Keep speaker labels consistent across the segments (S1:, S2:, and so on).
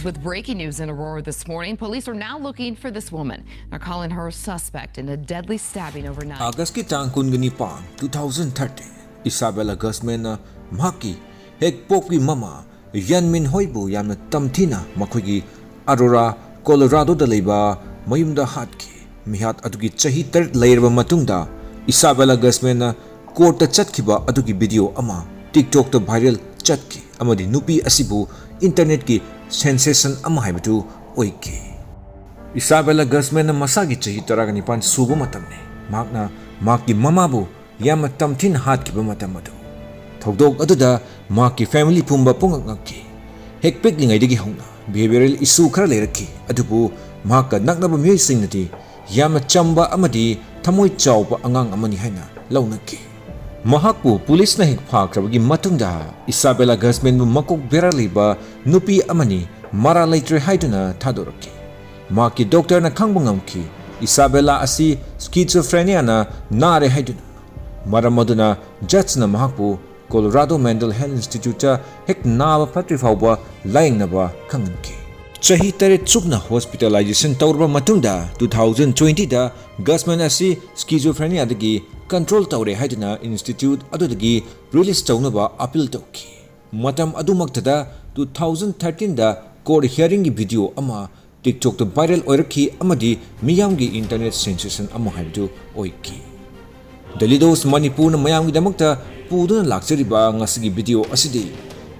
S1: News with breaking news in Aurora this morning. Police are now looking for this woman. They're calling her a suspect in a deadly stabbing overnight.
S2: August ki tang kun gani pa 2013 Isabella Guzman na maki hek pokwi mama Yanmin Hoibu yamna tamthina makhoi Aurora Colorado da leiba mayumda hatki mihat adugi chahi tar leirba matungda Isabella Guzman na court ta chatkhiba adugi video ama TikTok ta viral chatki amadi nupi asibu internet ki sensation ama haibatu oiki Isabella Guzman na masagi chahi taragani pan subu matamne makna maki mamabu yamna tamthin Hatkhiba matamadu thogdok aduda maki family pumba pungakki hek peklingai degi hongna behavioral issue khara lerakhi adubu maka naknaba myoi singnati yamna chamba amadi thamoi chawpa angang amani haina launaki Mahakpu police na hikphakrabagi matungda Isabella Guzman bu makok bera liba nupi amani mara laitre haiduna thadoraki maki doctor na khangbungamki Isabella asi schizophrenia na nare haiduna maramaduna judge na mahakpu Colorado Mental Health Institute hek naba patri fawba laingnaba khanganki chahi tare chukna hospitalization tawrba matungda 2020 da Guzman asi schizophrenia dagi control tawre haiduna institute adudagi release tawnaba appeal tawki matam adumaktada 2013 da court hearing gi video ama TikTok to viral oiraki amadi miyamgi internet sensation ama haidu oiki Dalidos manipur na mayamgi damakta puduna lakchariba ngasigi video asidi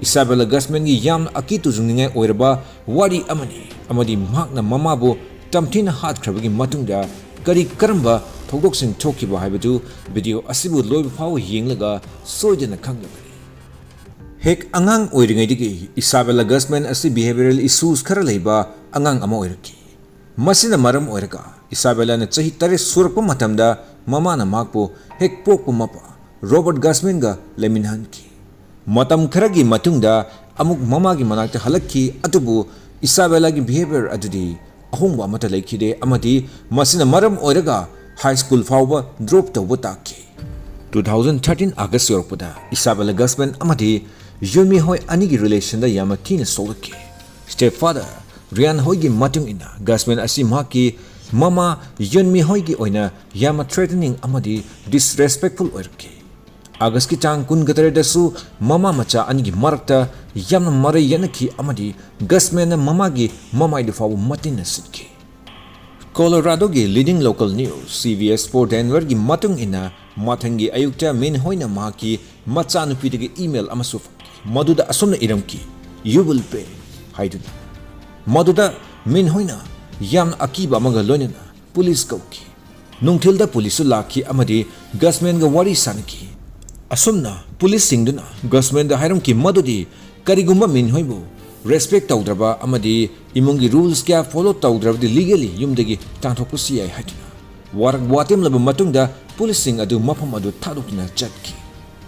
S2: Isabella Guzman gi yam akitu jungningai oiraba wari amadi makna mamabu tamthina Hatkhiba matungda kari karamba thogdoksin thokiba haibadu video asibu loiba faw yenglaga soidena khanglagani hek angang oiringai digi Isabella Guzman asi behavioral issues khara leiba angang ama oiraki masina maram oiraga Isabella na chahi tare surpa matamda mama na makpo hek pokpu mapa Robert Guzman ga leminhanki matam kharagi matungda amuk mama gi manakta halakki atubu Isabella gi behavior adudi ahongwa mata laikide amadi masina maram oiraga high school fawba drop tawba taki 2013 August yorpada Isabella Guzman amadi Yumi hoi anigi relation da yama kina solaki stepfather Rian hoi gi matung ina Guzman asi maki mama Yumi hoi gi oina yama threatening amadi disrespectful oirki August ki tang kun gatare dasu mama macha anigi marakta yamna mare yanaki amadi Guzman na mama gi mamai da fawu matina sitki Colorado gi leading local news CVS for Denver gi matung ina mathangi ayukta min hoina maki macha nupi de email amasu maduda asumna iramki you will pay haiduna maduda min hoina yam akiba amaga loinana police kauki nungthilda police laki amadi Guzman ga wari sanki asumna police singduna Guzman da hairamki madudi karigumba min hoibu respect tawdraba amadi imungi rules kya follow tawdrabdi legally yumdagi tangthokpusi ai haiduna warak watem laba matungda policing adu mafam adu thadukina chatki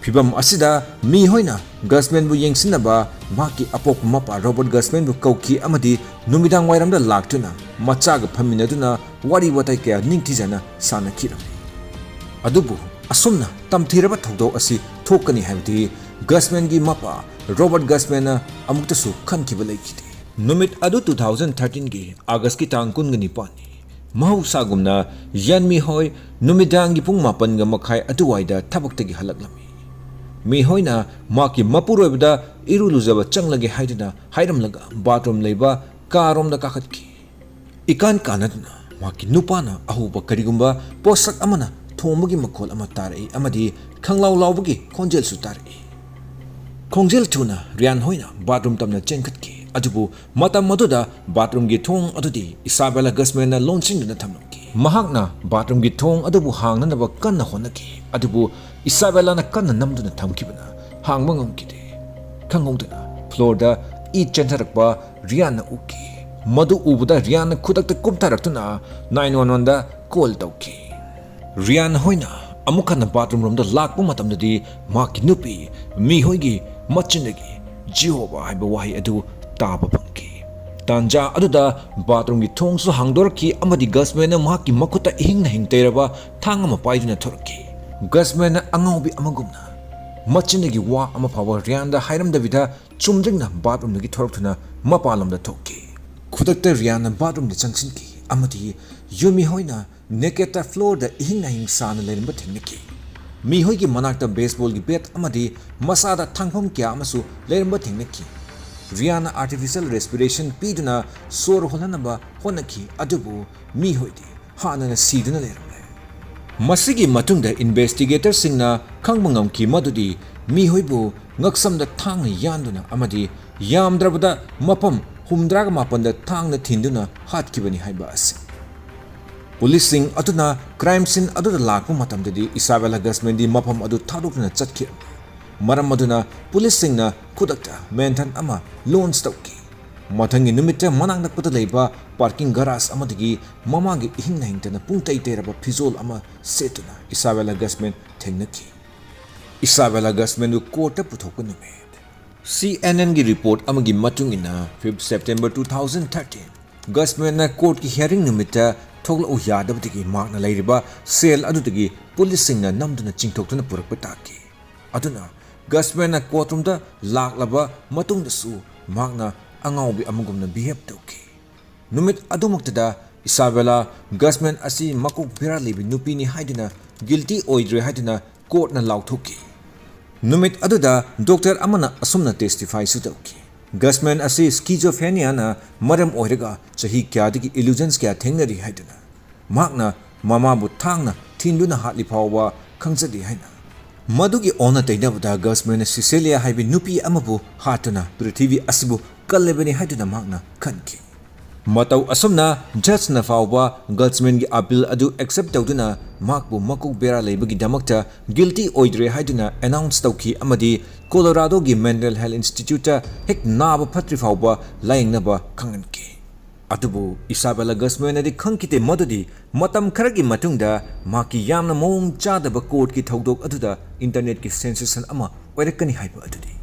S2: phibam asida mi hoina Guzman bu yengsinaba maki apok mapa Robert Guzman bu kauki amadi numidang wairamda laktuna machaga phaminaduna wari watai kya ningtijana sanakiram adubu asumna tamthiraba thogdo asi thokani haibdi Guzman gi mapa Robert Guzman amuktasu khankiba laikide numit adu 2013 gi August ki tang kun gani pani mahusagumna yanmi hoi numidang gi pung mapan ga makhai atuwaida thabaktagi halaklami mi hoina maki mapuroibda iruluzaba changlage haidina hairamlaga bathroom leiba karom da kakhatki ikan kanadna maki nupana ahuba karigumba posak amana thomagi makhol ama tarai amadi khanglaw lawbagi khonjel su tarai khongjel tuna rian hoina bathroom tamna chenkhatki adubu matam maduda bathroom gi thong adudi Isabella Guzman na launching na thamnaki mahakna bathroom gi thong adubu hangna na kanna honaki adubu Isabella na kanna namduna thamkibana hangma ngamkide khangongdana floor da I chentherakba rian na uki madu ubuda rian na khudakta kumtaraktuna 911 da call tawki rian hoina amukhana bathroom room da lakpa matamdadi maki nupi mi hoigi machinagi Jehovah haiba wahi adu taba pangki tanja aduda bathroom gi thongsu hangdorki amadi Guzman na maki makuta ihingna hingteiraba thanga mapaiduna thorki Guzman na angaubi amagumna machinagi wa ama phawa rianda hairam davida chumjingna bathroom gi thorktuna mapalamda thokki खुदक्ता रियाना bathroom चंगसिनकी अमदी युमी होइना नेकेटा floor द इहिंग हिंग सान लेरंब थेंगनकी मिहोई की मनाक्ता बेसबॉल की बैट अमदी मसादा थांगफम क्या अमसु लेरंब थेंगनकी रियाना आर्टिफिशियल रेस्पिरेशन पीदुना सोर होलनबा होनकी अदुबु मिहोइदी हानना सीदुना लेरंबे मसिगी मतुंगदा इन्वेस्टिगेटर सिंगना खंगमंगम की मदुदी मिहोइबु ngaksamda thang yanduna amadi yamdrabada mapam humdraga mapanda thangna thinduna hatkibani haiba ase police sing aduna crime scene aduna lakpa matamdadi Isabella Guzman di mapam adu thadukna chatki maram aduna police sing na khudakta menthan ama launch tawki mathangi numita manangna pata leiba parking garage amadagi mamagi hingna hingtana pungtai teraba phizol ama setuna Isabella Guzman thengnaki Isabella Guzman du court puthok numit CNN की report अमगी मतुंगिना 5 September 2013 Guzman na court की hearing numita थोगला यादबदगी मागना लेरिबा cell अदुदगी police सिंगना नमदुना चिंगथोक्तुना पुरकपा ताकी अदुना Guzman na courtroom da लाक्लबा मतुंगदसु मागना अंगावबी अमगुमना बिहेव तौकी numit अदुमक्तदा Isabella Guzman asi makuk bera lebi nupini haiduna guilty oidre haiduna court na lauthoki numit aduda doctor amana asumna testify su tauki Guzman asi schizophrenia na maram oiraga chahi kyadagi illusions kya thengnari haiduna magna Mamabu Thangna Thinduna Hatkhiba khangjadi haina madugi ona tainabda Guzman Cecilia haibi nupi amabu hatuna prithvi asibu kallebani haiduna magna khanki matau asumna judge na fawba Guzman gi appeal adu accept tawduna makbu makuk bera leibagi damakta guilty oidre haiduna announce tawki amadi Colorado gi Mental Health Institute hek naba phatri fawba laingnaba khanganki adubu Isabella Guzman adi khangkite madudi matam kharagi matungda maki yamna mong chadaba court ki thawdok aduda internet ki sensation ama oirakani haiba adudi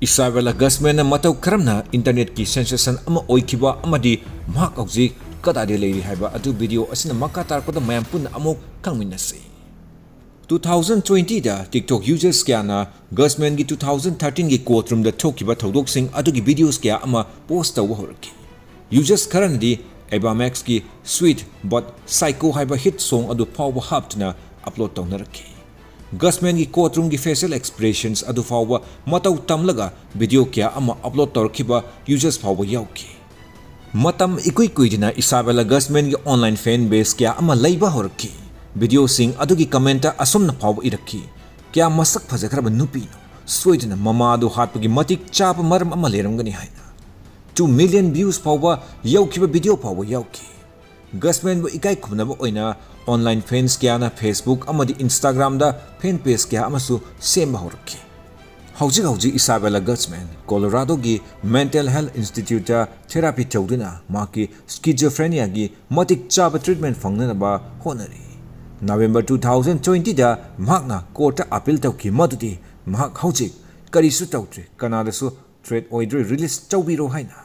S2: Isabella Guzman na matau karamna internet ki sensation ama oikiba amadi mak auji kadade leiri haiba adu video asina makatar pada mayam punna amok khangminase 2020 da TikTok users kya na Guzman gi 2013 gi courtroom da thokiba thodok sing adu gi videos kya ama post tawa horki users karanadi Abamax ki Sweet but Psycho haiba hit song adu pawba haptuna upload tawnaraki Guzman की courtroom की facial expressions adu fawba matau tamlaga video kya ama upload torkiba users fawba yauki matam ikui kuidina Isabella Guzman की online fan base kya ama leiba horki video sing adu की commenta asumna fawba iraki kya masak phajakraba nupi no soidina mama adu hatpa की matik chap maram ama leramgani haina 2 million views fawba yaukiba video fawba yauki Guzman bu ikai khumnaba oina online fans kya na Facebook amadi Instagram da fan page kya amasu semba horki hauji Isabella Guzman Colorado gi Mental Health Institute da therapy tawduna maki schizophrenia gi matik chaba treatment fangnana ba honari November 2020 da magna court appeal tawki madudi mag hauji karisu tawtre kanada su threat oidre release tawbiro haina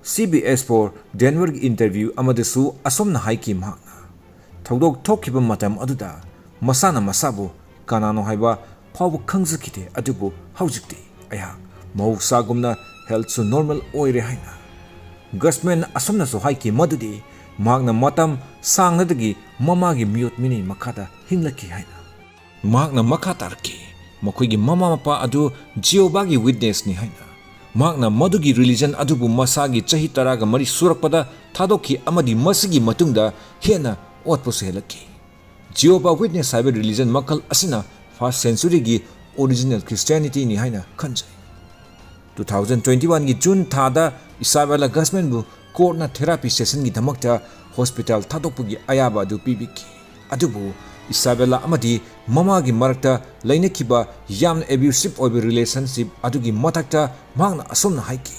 S2: CBS for Denver interview amadasu asomna haiki magna thogdok thokhiba matam aduda masana masabu kanano haiba phawu khangjakite adubu haujikti aya mausa gumna health su normal oire haina Guzman asomna so haiki madudi magna matam sangnadagi mamagi mute mini makada hinglaki haina magna makatarki makoigi mama mapa adu jehovahgi witness ni haina magna madugi religion adubu masagi chahi taraga mari surakpada thadokhi amadi masigi matungda hena otposelaki Jehovah Witness haiba religion makal asina first century gi original Christianity ni haina khanjai 2021 gi June thada Isabella Guzman bu court na therapy session gi dhamakta hospital thadokpugi ayaba adu pibiki adubu Isabella amadi mama gi marakta lainakhiba yam abusive oiba relationship adugi matakta mangna asomna haiki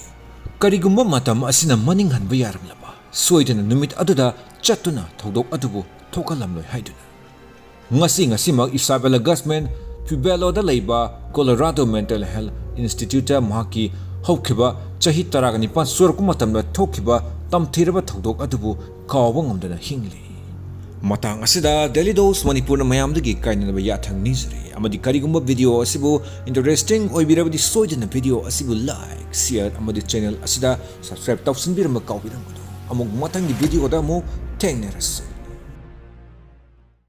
S2: karigumba matam asina maning hanba yaramlaba soidana numit aduda chatuna thodok adubu thokalamloi haiduna ngasi mak Isabella Guzman Pueblo da leiba Colorado Mental Health Institute mahaki hokhiba chahi taragani pan surku matamda thokhiba tamthiraba thodok adubu kawba ngamdana hingli matang asida Daily Dose Manipur na mayamdagi kainanaba yathang nizari amadi karigumba video asibu interesting oibirabadi soidana video asibu like share amadi channel asida subscribe tawsinbirama kawbirangado amug matang di video da mo tengnerase